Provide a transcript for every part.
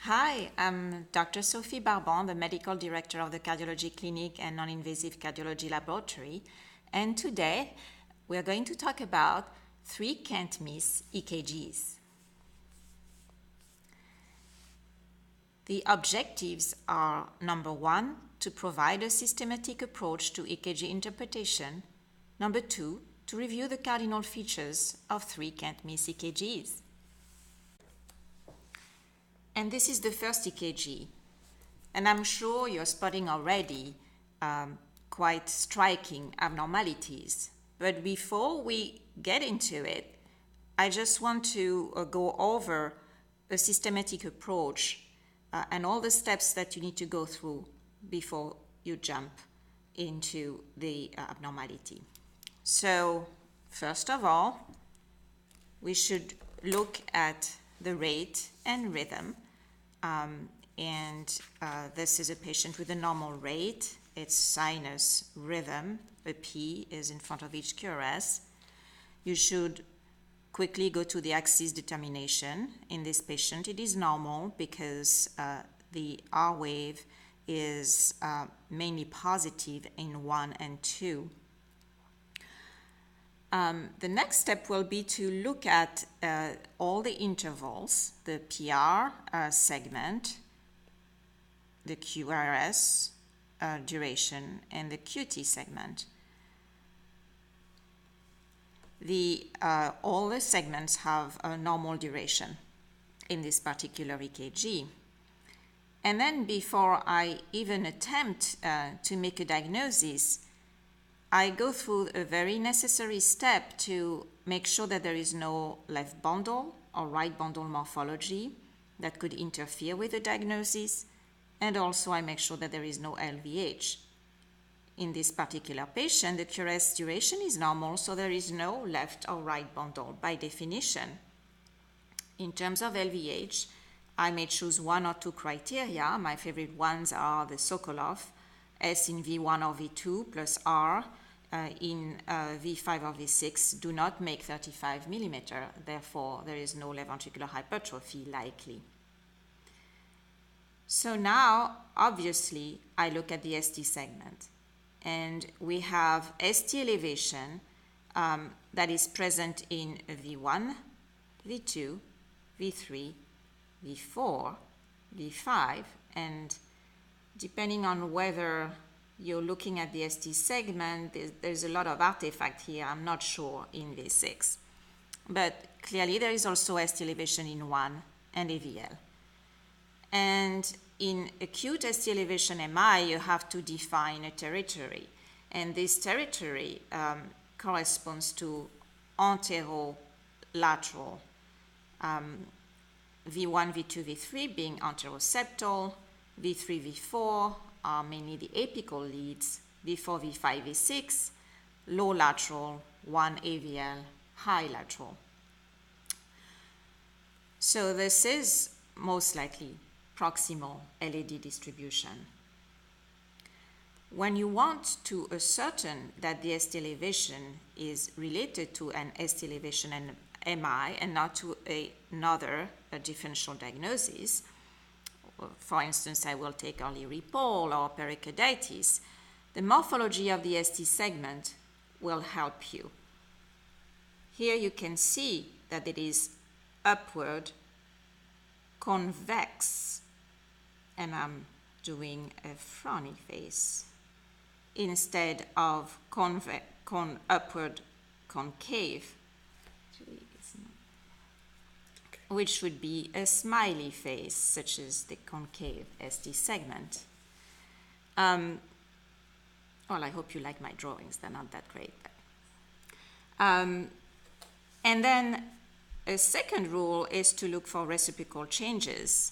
Hi, I'm Dr. Sophie Barbon, the Medical Director of the Cardiology Clinic and Non-Invasive Cardiology Laboratory, and today we are going to talk about 3 can't-miss EKGs. The objectives are, number 1, to provide a systematic approach to EKG interpretation, number 2, to review the cardinal features of 3 can't-miss EKGs. And this is the first EKG. And I'm sure you're spotting already quite striking abnormalities. But before we get into it, I just want to go over a systematic approach and all the steps that you need to go through before you jump into the abnormality. So, first of all, we should look at the rate and rhythm. This is a patient with a normal rate. It's sinus rhythm. A P is in front of each QRS. You should quickly go to the axis determination. In this patient, it is normal because the R wave is mainly positive in 1 and 2. The next step will be to look at all the intervals, the PR segment, the QRS duration, and the QT segment. All the segments have a normal duration in this particular EKG. And then before I even attempt to make a diagnosis, I go through a very necessary step to make sure that there is no left bundle or right bundle morphology that could interfere with the diagnosis, and also I make sure that there is no LVH. In this particular patient, the QRS duration is normal, so there is no left or right bundle by definition. In terms of LVH, I may choose 1 or 2 criteria. My favorite ones are the Sokolov, S in V1 or V2 plus R in V5 or V6 do not make 35 millimeter. Therefore, there is no left ventricular hypertrophy likely. So now, obviously, I look at the ST segment. And we have ST elevation that is present in V1, V2, V3, V4, V5, and depending on whether you're looking at the ST segment, there's a lot of artifact here, I'm not sure in V6. But clearly there is also ST elevation in 1 and AVL. And in acute ST elevation MI, you have to define a territory. And this territory corresponds to anterolateral. V1, V2, V3 being anteroseptal, V3, V4 are mainly the apical leads, V4, V5, V6, low lateral, 1 AVL, high lateral. So this is most likely proximal LAD distribution. When you want to ascertain that the ST elevation is related to an ST elevation and MI and not to another differential diagnosis, for instance, I will take early Ripoll or pericarditis, the morphology of the ST segment will help you. Here you can see that it is upward convex, and I'm doing a frowny face, instead of upward concave, which would be a smiley face, such as the concave ST segment. Well, I hope you like my drawings. They're not that great. And then a second rule is to look for reciprocal changes.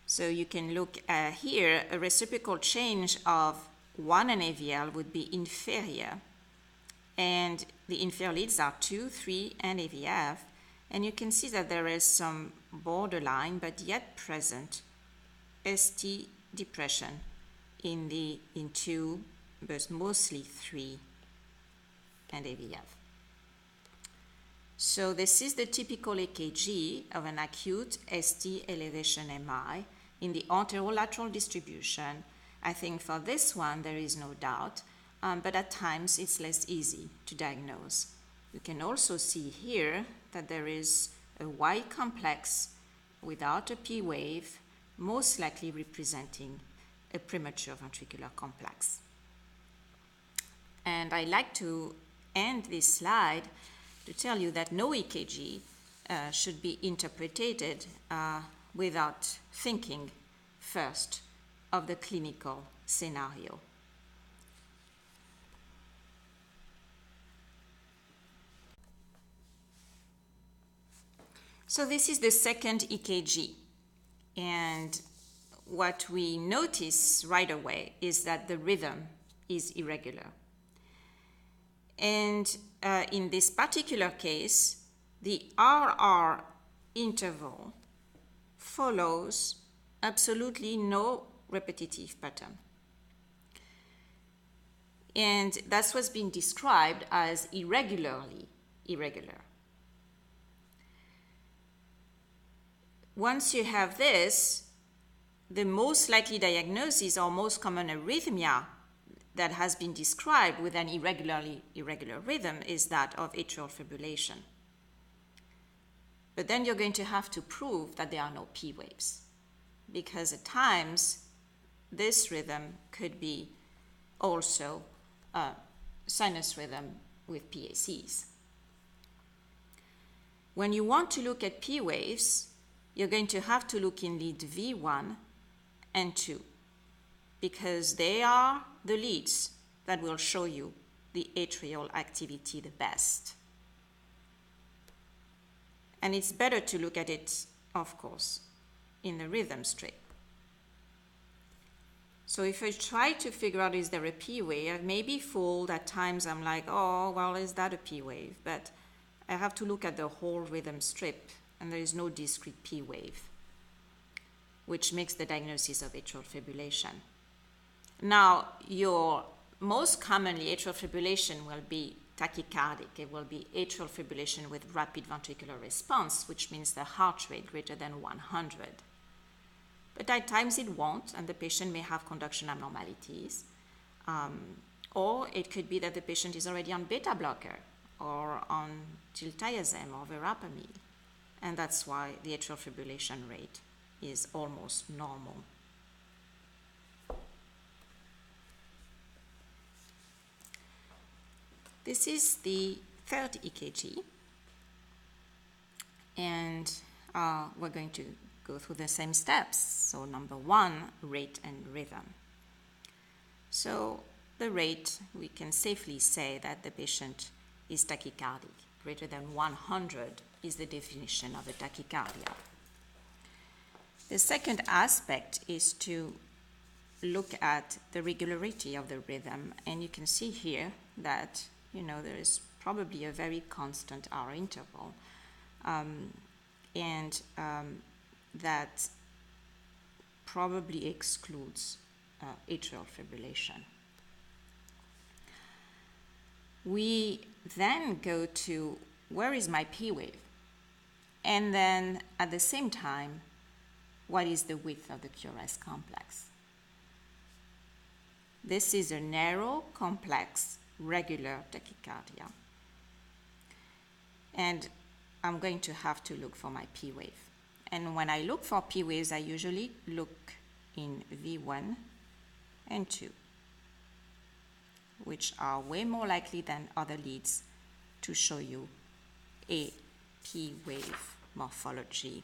So you can look here, a reciprocal change of 1 and AVL would be inferior. And the inferior leads are 2, 3, and AVF. And you can see that there is some borderline, but yet present, ST depression in 2, but mostly 3, and AVF. So this is the typical EKG of an acute ST elevation MI in the anterolateral distribution. I think for this one there is no doubt, but at times it's less easy to diagnose. You can also see here that there is a Y complex without a P wave, most likely representing a premature ventricular complex. And I like to end this slide to tell you that no EKG should be interpreted without thinking first of the clinical scenario. So this is the second EKG, and what we notice right away is that the rhythm is irregular. And in this particular case, the RR interval follows absolutely no repetitive pattern. And that's what's been described as irregularly irregular. Once you have this, the most likely diagnosis or most common arrhythmia that has been described with an irregular rhythm is that of atrial fibrillation. But then you're going to have to prove that there are no P waves, because at times this rhythm could be also a sinus rhythm with PACs. When you want to look at P waves, you're going to have to look in lead V1 and 2, because they are the leads that will show you the atrial activity the best. And it's better to look at it, of course, in the rhythm strip. So if I try to figure out is there a P wave, I may be fooled. At times I'm like, oh, well, is that a P wave? But I have to look at the whole rhythm strip, and there is no discrete P wave, which makes the diagnosis of atrial fibrillation. Now, your most commonly atrial fibrillation will be tachycardic. It will be atrial fibrillation with rapid ventricular response, which means the heart rate greater than 100. But at times it won't, and the patient may have conduction abnormalities. Or it could be that the patient is already on beta blocker or on diltiazem or verapamil, and that's why the atrial fibrillation rate is almost normal. This is the third EKG, and we're going to go through the same steps. So number one, rate and rhythm. So the rate, we can safely say that the patient is tachycardic. Greater than 100 is the definition of a tachycardia. The second aspect is to look at the regularity of the rhythm, and you can see here that there is probably a very constant R interval, and that probably excludes atrial fibrillation. We then go to where is my P wave, and then at the same time, what is the width of the QRS complex? This is a narrow, complex, regular tachycardia. And I'm going to have to look for my P wave. And when I look for P waves, I usually look in V1 and 2, which are way more likely than other leads to show you a P wave morphology.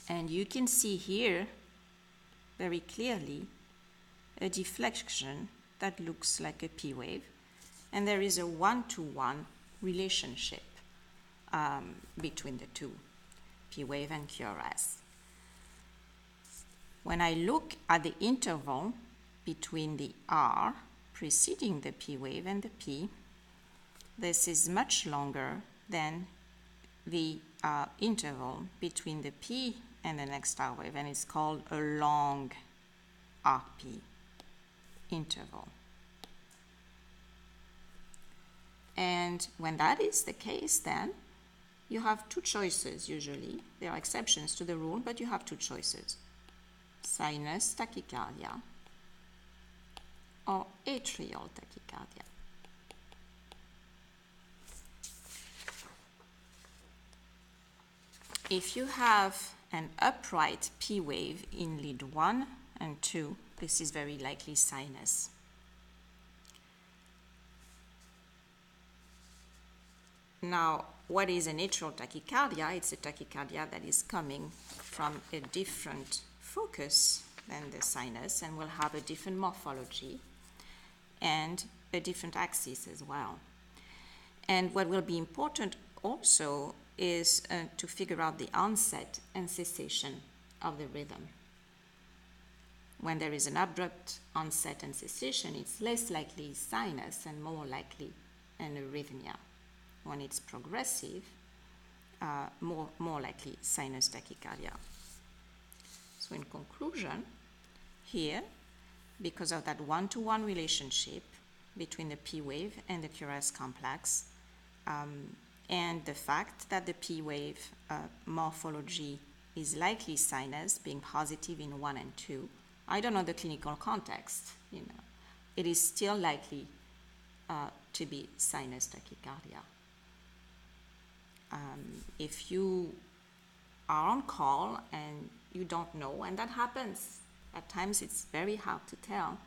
And you can see here very clearly a deflection that looks like a P wave, and there is a one-to-one relationship between the two, P wave and QRS. When I look at the interval between the R preceding the P wave and the P, this is much longer than the interval between the P and the next R wave, and it's called a long RP interval. And when that is the case, then you have two choices usually. There are exceptions to the rule, but you have two choices. Sinus tachycardia or atrial tachycardia. If you have an upright P wave in lead 1 and 2, this is very likely sinus. Now, what is an atrial tachycardia? It's a tachycardia that is coming from a different focus than the sinus and will have a different morphology and a different axis as well. And what will be important also is to figure out the onset and cessation of the rhythm. When there is an abrupt onset and cessation, it's less likely sinus and more likely an arrhythmia. When it's progressive, more likely sinus tachycardia. So in conclusion, here, because of that one-to-one relationship between the P wave and the QRS complex, and the fact that the P wave morphology is likely sinus, being positive in 1 and 2, I don't know the clinical context, it is still likely to be sinus tachycardia. If you are on call and you don't know, and that happens, at times it's very hard to tell.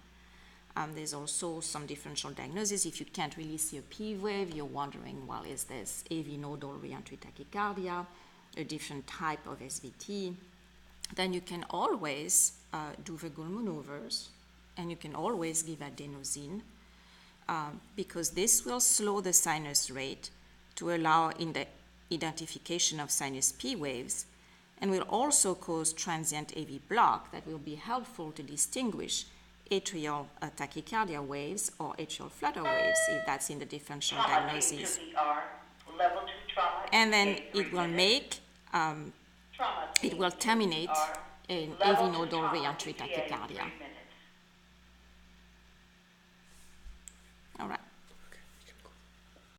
There's also some differential diagnosis. If you can't really see a P wave, you're wondering, well, is this AV nodal reentry tachycardia, a different type of SVT? Then you can always do vagal maneuvers, and you can always give adenosine, because this will slow the sinus rate to allow in the identification of sinus P waves, and will also cause transient AV block that will be helpful to distinguish atrial tachycardia waves or atrial flutter waves, if that's in the differential diagnosis. And then it will make, it will terminate an AV nodal reentry tachycardia. All right.